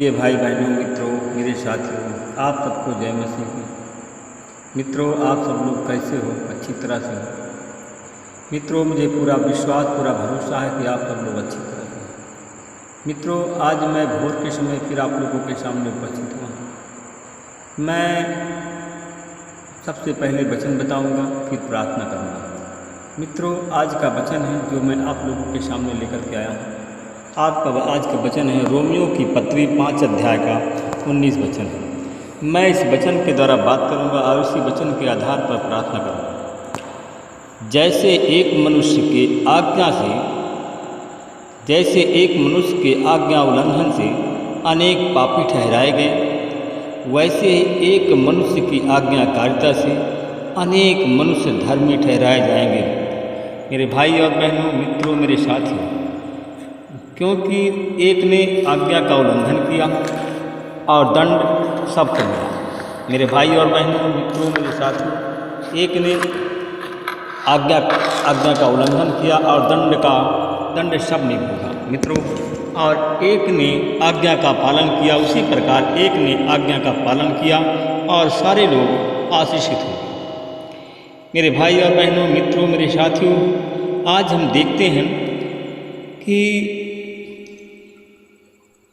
ये भाई बहनों, मित्रों, मेरे साथियों, आप सबको जय मसीह की। मित्रों, आप सब लोग कैसे हो? अच्छी तरह से हो। मित्रों, मुझे पूरा विश्वास, पूरा भरोसा है कि आप सब लोग अच्छी तरह से हो। मित्रों, आज मैं भोर के समय फिर आप लोगों के सामने उपस्थित हुआ। मैं सबसे पहले वचन बताऊंगा, फिर प्रार्थना करूंगा। मित्रों, आज का वचन है जो मैं आप लोगों के सामने लेकर के आया हूँ। आपका आज का वचन है रोमियो की पत्री 5 अध्याय का 19 वचन है। मैं इस वचन के द्वारा बात करूंगा और इसी वचन के आधार पर प्रार्थना करूंगा। जैसे एक मनुष्य के आज्ञा उल्लंघन से अनेक पापी ठहराए गए, वैसे ही एक मनुष्य की आज्ञाकारिता से अनेक मनुष्य धर्मी ठहराए जाएंगे। मेरे भाई और बहनों, मित्रों, मेरे साथियों, क्योंकि एक ने आज्ञा का उल्लंघन किया और दंड सबको मिला। मेरे भाई और बहनों, मित्रों, मेरे साथियों, एक ने आज्ञा का उल्लंघन किया और दंड सब ने भोगा। मित्रों, और एक ने आज्ञा का पालन किया, उसी प्रकार एक ने आज्ञा का पालन किया और सारे लोग आशीषित हुए। मेरे भाई और बहनों, मित्रों, मेरे साथियों, आज हम देखते हैं कि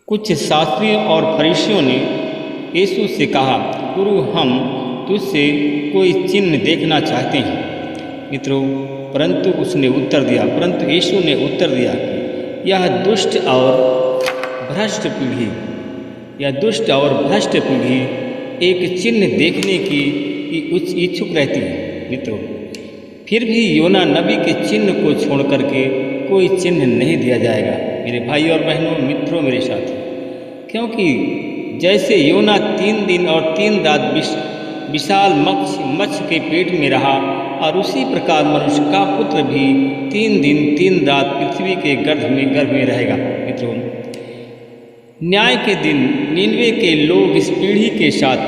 कुछ शास्त्रियों और फरीसियों ने यीशु से कहा, गुरु, हम तुझसे कोई चिन्ह देखना चाहते हैं। मित्रों, परंतु यीशु ने उत्तर दिया, यह दुष्ट और भ्रष्ट पीढ़ी एक चिन्ह देखने की इच्छुक रहती है। मित्रों, फिर भी योना नबी के चिन्ह को छोड़ करके कोई चिन्ह नहीं दिया जाएगा। मेरे भाई और बहनों, मित्रों, मेरे साथ, क्योंकि जैसे योना 3 दिन और 3 रात विशाल मत्स्य के पेट में रहा, और उसी प्रकार मनुष्य का पुत्र भी 3 दिन 3 रात पृथ्वी के गर्भ में रहेगा। मित्रों, न्याय के दिन नीनवे के लोग इस पीढ़ी के साथ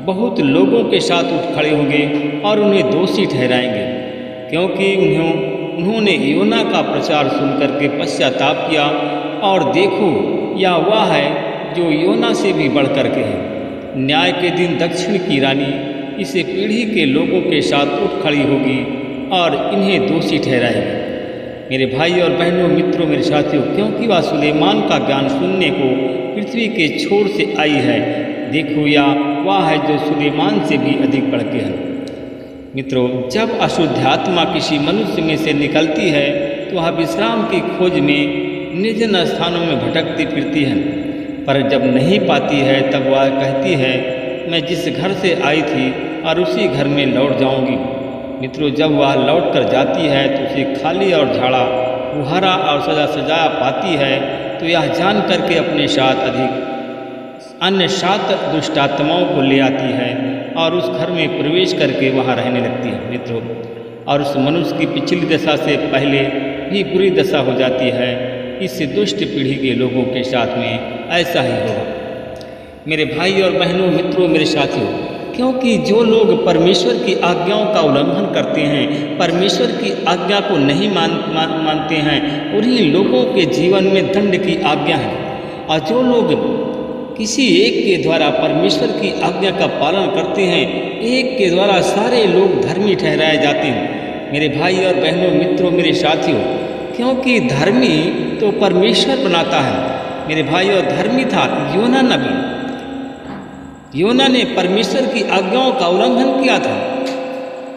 बहुत लोगों के साथ उठ खड़े होंगे और उन्हें दोषी ठहराएंगे, क्योंकि उन्होंने योना का प्रचार सुनकर के पश्चाताप किया, और देखो, यह वह है जो योना से भी बढ़ कर के है। न्याय के दिन दक्षिण की रानी इस पीढ़ी के लोगों के साथ उठ खड़ी होगी और इन्हें दोषी ठहराएगी। मेरे भाई और बहनों, मित्रों, मेरे साथियों, क्योंकि वह सुलेमान का ज्ञान सुनने को पृथ्वी के छोर से आई है। देखो, या वह है जो सुलेमान से भी अधिक बढ़ के है। मित्रों, जब अशुद्ध आत्मा किसी मनुष्य में से निकलती है तो वह विश्राम की खोज में निर्जन स्थानों में भटकती फिरती है, पर जब नहीं पाती है तब वह कहती है, मैं जिस घर से आई थी और उसी घर में लौट जाऊंगी। मित्रों, जब वह लौट कर जाती है तो उसे खाली और झाड़ा बुहारा और सजाया पाती है, तो यह जान करके अपने साथ अधिक अन्य 7 दुष्टात्माओं को ले आती है और उस घर में प्रवेश करके वहाँ रहने लगती है। मित्रों, और उस मनुष्य की पिछली दशा से पहले भी बुरी दशा हो जाती है। इस दुष्ट पीढ़ी के लोगों के साथ में ऐसा ही होगा। मेरे भाई और बहनों, मित्रों, मेरे साथियों, क्योंकि जो लोग परमेश्वर की आज्ञाओं का उल्लंघन करते हैं, परमेश्वर की आज्ञा को नहीं मानते हैं, उन्हीं लोगों के जीवन में दंड की आज्ञा है। और जो लोग किसी एक के द्वारा परमेश्वर की आज्ञा का पालन करते हैं, एक के द्वारा सारे लोग धर्मी ठहराए जाते हैं। मेरे भाई और बहनों, मित्रों, मेरे साथियों, क्योंकि धर्मी तो परमेश्वर बनाता है। मेरे भाई, और धर्मी था योना नबी। योना ने परमेश्वर की आज्ञाओं का उल्लंघन किया था,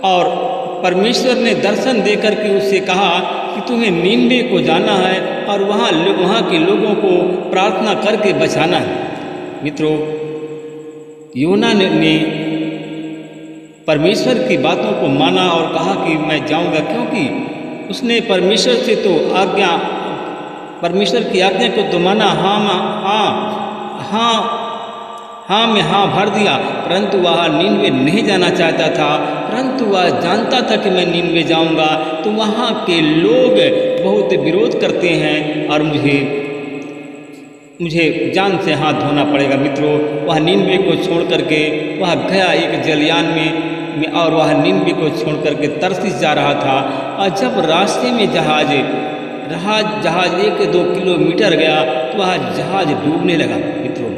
और परमेश्वर ने दर्शन देकर के उससे कहा कि तुम्हें नीनवे को जाना है और वहाँ के लोगों को प्रार्थना करके बचाना है। मित्रों, योना ने परमेश्वर की बातों को माना और कहा कि मैं जाऊंगा, क्योंकि उसने परमेश्वर से तो परमेश्वर की आज्ञा को तो माना, हाँ में हाँ भर दिया, परंतु वह नीनवे नहीं जाना चाहता था। परंतु वह जानता था कि मैं नीनवे जाऊंगा तो वहाँ के लोग बहुत विरोध करते हैं और मुझे जान से हाथ धोना पड़ेगा। मित्रों, वह नीनवे को छोड़ करके वह गया एक जलयान में, और वह नीनवे को छोड़ करके तरसीस जा रहा था। और जब रास्ते में जहाज रहा जहाज़ 1-2 किलोमीटर गया तो वह जहाज़ डूबने लगा। मित्रों,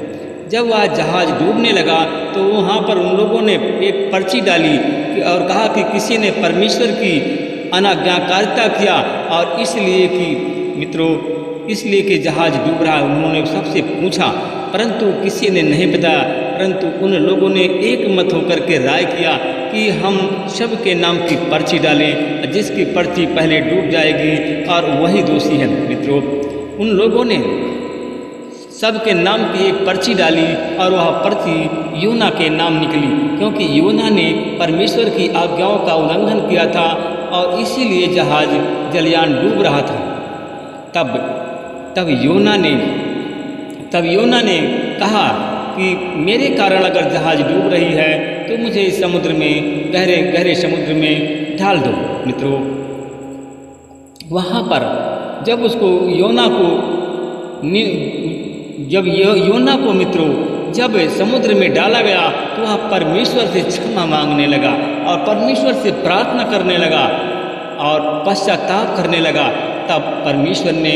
जब वह जहाज़ डूबने लगा तो वहाँ पर उन लोगों ने एक पर्ची डाली और कहा कि किसी ने परमेश्वर की अनाज्ञाकारिता किया और इसलिए कि मित्रों इसलिए कि जहाज़ डूब रहा है। उन्होंने सबसे पूछा परंतु किसी ने नहीं बताया, परंतु उन लोगों ने एक मत होकर के राय किया कि हम सब के नाम की पर्ची डालें, जिसकी पर्ची पहले डूब जाएगी और वही दोषी है। मित्रों, उन लोगों ने सबके नाम की एक पर्ची डाली और वह पर्ची योना के नाम निकली, क्योंकि योना ने परमेश्वर की आज्ञाओं का उल्लंघन किया था और इसीलिए जहाज जलयान डूब रहा था। तब योना ने कहा कि मेरे कारण अगर जहाज डूब रही है तो मुझे इस समुद्र में गहरे गहरे समुद्र में डाल दो। मित्रों, वहाँ पर जब योना को मित्रों जब समुद्र में डाला गया तो वह परमेश्वर से क्षमा मांगने लगा और परमेश्वर से प्रार्थना करने लगा और पश्चाताप करने लगा। तब परमेश्वर ने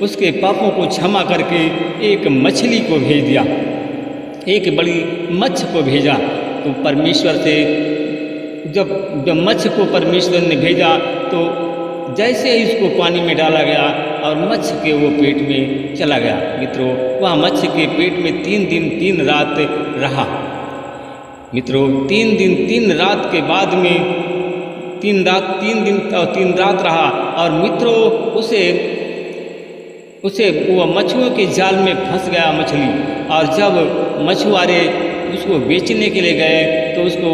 उसके पापों को क्षमा करके एक मछली को भेज दिया, एक बड़ी मच्छ को भेजा। तो परमेश्वर से जब मच्छ को परमेश्वर ने भेजा तो जैसे ही इसको पानी में डाला गया और मच्छ के वो पेट में चला गया। मित्रों, वह मच्छ के पेट में 3 दिन 3 रात रहा। मित्रों, 3 दिन 3 रात के बाद में 3 दिन और 3 रात रहा और मित्रों उसे वो मछुओं के जाल में फंस गया मछली। और जब मछुआरे उसको बेचने के लिए गए तो उसको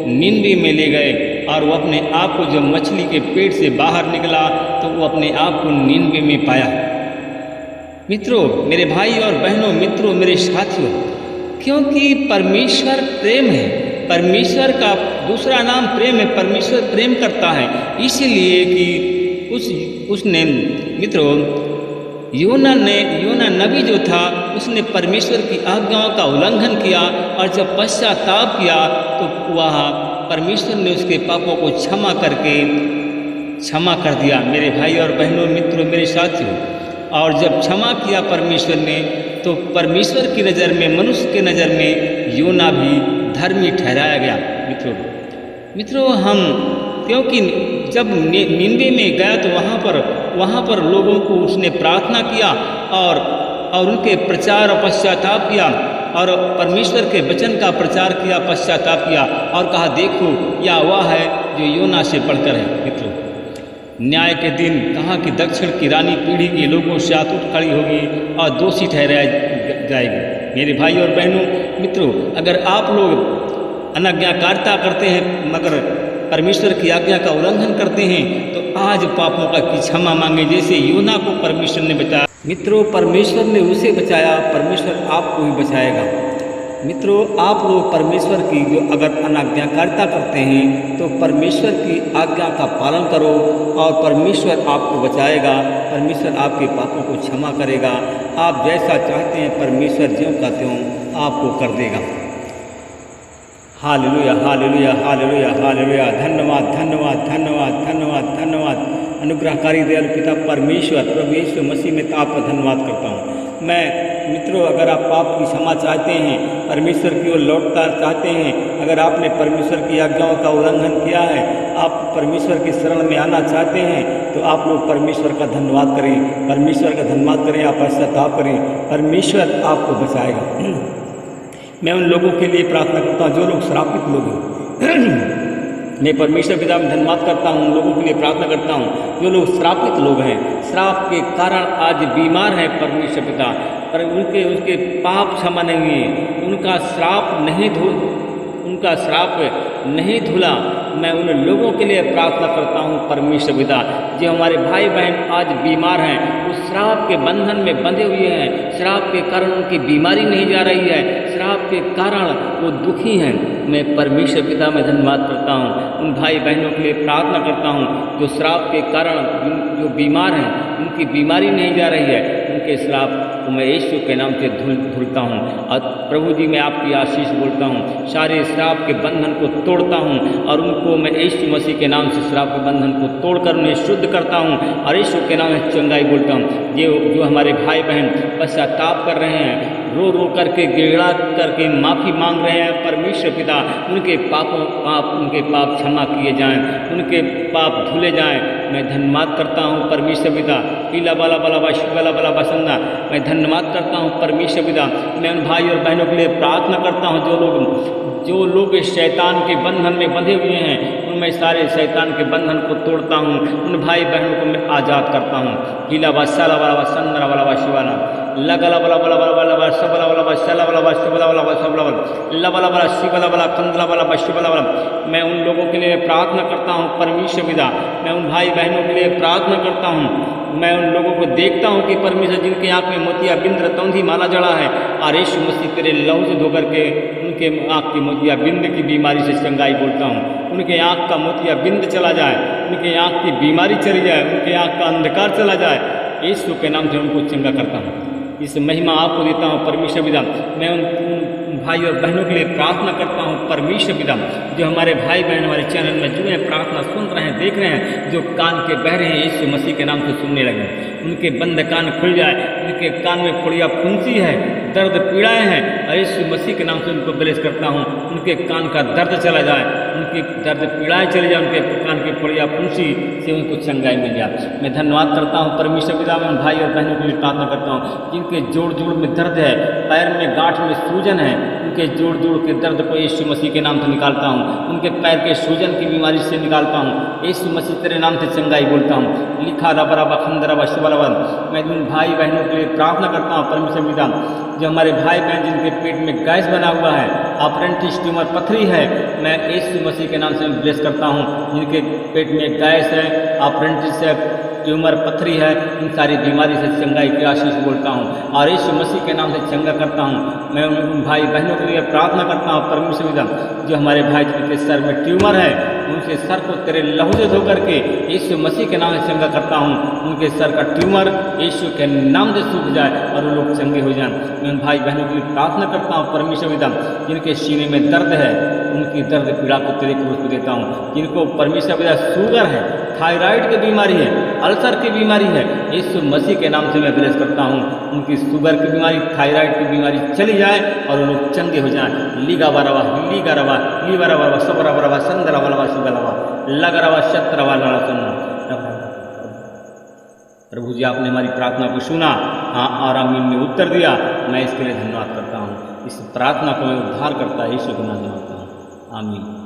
निन्वे में ले गए और वो अपने आप को जब मछली के पेट से बाहर निकला तो वो अपने आप को निन्वे में पाया। मित्रों, मेरे भाई और बहनों, मित्रों, मेरे साथियों, क्योंकि परमेश्वर प्रेम है, परमेश्वर का दूसरा नाम प्रेम है, परमेश्वर प्रेम करता है, इसलिए कि उसने मित्रों योना नबी जो था उसने परमेश्वर की आज्ञाओं का उल्लंघन किया और जब पश्चाताप किया तो वह परमेश्वर ने उसके पापों को क्षमा कर दिया। मेरे भाई और बहनों, मित्रों, मेरे साथियों, और जब क्षमा किया परमेश्वर ने तो परमेश्वर की नज़र में, मनुष्य के नज़र में योना भी धर्मी ठहराया गया। मित्रों, हम क्योंकि जब निन्वे में गया तो वहाँ पर लोगों को उसने प्रार्थना किया और उनके प्रचार और पश्चाताप किया और परमेश्वर के वचन का प्रचार किया, पश्चाताप किया और कहा देखो यह वह है जो योना से बढ़कर है। मित्रों, न्याय के दिन कहाँ की दक्षिण की रानी पीढ़ी के लोगों से हाथ उठ खड़ी होगी और दोषी ठहराया जाएगी। मेरे भाई और बहनों, मित्रों, अगर आप लोग अनाज्ञाकारिता करते हैं मगर परमेश्वर की आज्ञा का उल्लंघन करते हैं तो आज पापों का क्षमा मांगे, जैसे योना को परमेश्वर ने बचाया। मित्रों, परमेश्वर ने उसे बचाया, परमेश्वर आपको भी बचाएगा। मित्रों, आप लोग परमेश्वर की जो अगर अनाज्ञाकारिता करते हैं तो परमेश्वर की आज्ञा का पालन करो और परमेश्वर आपको बचाएगा, परमेश्वर आपके पापों को क्षमा करेगा। आप जैसा चाहते हैं परमेश्वर ज्यों का त्यों आपको कर देगा। Hallelujah, hallelujah, hallelujah, hallelujah. धन्यवाद, धन्यवाद, धन्यवाद, धन्यवाद, धन्यवाद। अनुग्रहकारी दयालु पिता परमेश्वर, प्रभु यीशु मसीह में आपका धन्यवाद करता हूँ। मैं मित्रों, अगर आप पाप की क्षमा चाहते हैं, परमेश्वर की ओर लौटना चाहते हैं, अगर आपने परमेश्वर की आज्ञाओं का उल्लंघन किया है, आप परमेश्वर की शरण में आना चाहते हैं तो आप लोग परमेश्वर का धन्यवाद करें, परमेश्वर का धन्यवाद करें, आप पश्चाताप करें, परमेश्वर आपको बचाएगा। मैं उन लोगों के लिए प्रार्थना करता हूँ जो लोग श्रापित लोग हैं। मैं परमेश्वर पिता में धन्यवाद करता हूँ, उन लोगों के लिए प्रार्थना करता हूँ जो लोग श्रापित लोग हैं, श्राप के कारण आज बीमार हैं। परमेश्वर पिता, पर उनके पाप क्षमा नहीं हुए, उनका श्राप नहीं धुला। मैं उन लोगों के लिए प्रार्थना करता हूँ परमेश्वर पिता, जो हमारे भाई बहन आज बीमार हैं, उस श्राप के बंधन में बंधे हुए हैं, श्राप के कारण उनकी बीमारी नहीं जा रही है, श्राप के कारण वो दुखी हैं। मैं परमेश्वर पिता में धन्यवाद करता हूँ, उन भाई बहनों के लिए प्रार्थना करता हूँ जो श्राप के कारण जो बीमार हैं, उनकी बीमारी नहीं जा रही है, उनके श्राप को मैं यीशु के नाम से धुलता हूँ। और प्रभु जी मैं आपकी आशीष बोलता हूँ, सारे श्राप के बंधन को तोड़ता हूँ और उनको मैं यीशु मसीह के नाम से श्राप के बंधन को तोड़कर उन्हें शुद्ध करता हूँ और यीशु के नाम से चंगाई बोलता हूँ। जो हमारे भाई बहन पश्चाताप कर रहे हैं, रो रो करके गिड़गिड़ा करके माफ़ी मांग रहे हैं, परमेश्वर पिता उनके पाप क्षमा किए जाएं, उनके पाप धुले जाएं। मैं धन्यवाद करता हूं परमेश्वर पिता, पीला बाला बाला बाशी बाला बाला बसंदा, मैं धन्यवाद करता हूं परमेश्वर पिता। मैं उन भाई और बहनों के लिए प्रार्थना करता हूं जो लोग इस शैतान के बंधन में बंधे हुए हैं, उनमें सारे शैतान के बंधन को तोड़ता हूँ, उन भाई बहनों को मैं आज़ाद करता हूँ। गीला बासाला वाला बसंदरा वाला बाशिवाला लगला बला बला बला बला बला सबला वाला बसला वाला बसला वाला बसला वाला लबला वाला शिवला वाला कंदला वाला बशिवाला वाला। मैं उन लोगों के लिए प्रार्थना करता हूँ परमेश्वर पिता, मैं उन भाई बहनों के लिए प्रार्थना करता हूँ। मैं उन लोगों को देखता हूँ कि परमेश्वर जिनके आँख में मोतिया बिंद रतौंधी माला जड़ा है, और यीशु मसीह तेरे लहू से धोकर के उनके आँख की मोतिया बिंद की बीमारी से चंगाई बोलता हूँ। उनके आँख का मोतिया बिंद चला जाए, उनके आँख की बीमारी चली जाए, उनके आँख का अंधकार चला जाए, यीशु के नाम से उनको चंगा करता हूँ। इस महिमा आपको देता हूँ परमेश्वर पिता। मैं उन भाई और बहनों के लिए प्रार्थना करता हूँ परमेश्वर पिता, जो हमारे भाई बहन हमारे चैनल में जुड़े हैं, प्रार्थना सुन रहे हैं, देख रहे हैं, जो कान के बहरे हैं यीशु मसीह के नाम से सुनने लगे, उनके बंद कान खुल जाए, उनके कान में फोड़िया फुंसी है, दर्द पीड़ाएँ हैं, और यीशु मसीह के नाम से उनको ब्लेस करता हूँ। उनके कान का दर्द चला जाए, उनकी दर्द पीड़ाएँ चली जाए, उनके कान की फोड़िया फुंसी से उनको चंगाई मिल जाए। मैं धन्यवाद करता हूँ परमेश्वर पिता। मैं उन भाई और बहनों के लिए प्रार्थना करता हूँ जिनके जोड़ जोड़ में दर्द है, पैर में गांठ में सूजन है, उनके जोड़ जोड़ के दर्द को यीशु मसीह के नाम से निकालता हूँ। उनके पैर के सूजन की बीमारी से निकालता हूँ, यीशु मसीह तेरे नाम से चंगाई बोलता हूँ। लिखा रबरा बखंदरा बशबलवन। मैं उन भाई बहनों के लिए प्रार्थना करता हूँ परमेश्वर पिता, जो हमारे भाई बहन जिनके पेट में गैस बना हुआ है, अपेंडिक्स ट्यूमर पथरी है, मैं यीशु मसीह के नाम से ब्लेस करता हूँ। जिनके पेट में गैस है, अपेंडिक्स है, ट्यूमर पथरी है, इन सारी बीमारी से चंगाई की आशीष बोलता हूँ और यीशु मसीह के नाम से चंगा करता हूँ। मैं उन भाई बहनों के लिए प्रार्थना करता हूँ परमेश्वर पिता, जो हमारे भाई जिनके सर में ट्यूमर है, उनके सर को तेरे लहू से धो करके यीशु मसीह के नाम से चंगा करता हूँ। उनके सर का ट्यूमर यीशु के नाम से सूख जाए और वो लोग चंगे हो जाएं। मैं उन भाई बहनों के लिए प्रार्थना करता हूँ परमेश्वर पिता, जिनके सीने में दर्द है, उनकी दर्द पीड़ा को तेरे क्रूस पर देता हूँ। जिनको परमेश्वर पिता शुगर है, थायराइड की बीमारी है, अल्सर की बीमारी है, यीशु मसीह के नाम से मैं ब्लेस करता हूँ। उनकी शुगर की बीमारी, थायराइड की बीमारी चली जाए और वो लोग चंगे हो जाएं। लीगा बरवा लीगा रवा लीवा रवा सबरा बरवा संदरा वाला शिवलवा लग रवा शत्र वाला सुनना। प्रभु जी आपने हमारी प्रार्थना को सुना, हाँ और आमीन में उत्तर दिया। मैं इसके लिए धन्यवाद करता हूँ। इस प्रार्थना को मैं उद्धार करता यीशु के नाम में मांगता हूँ, आमीन।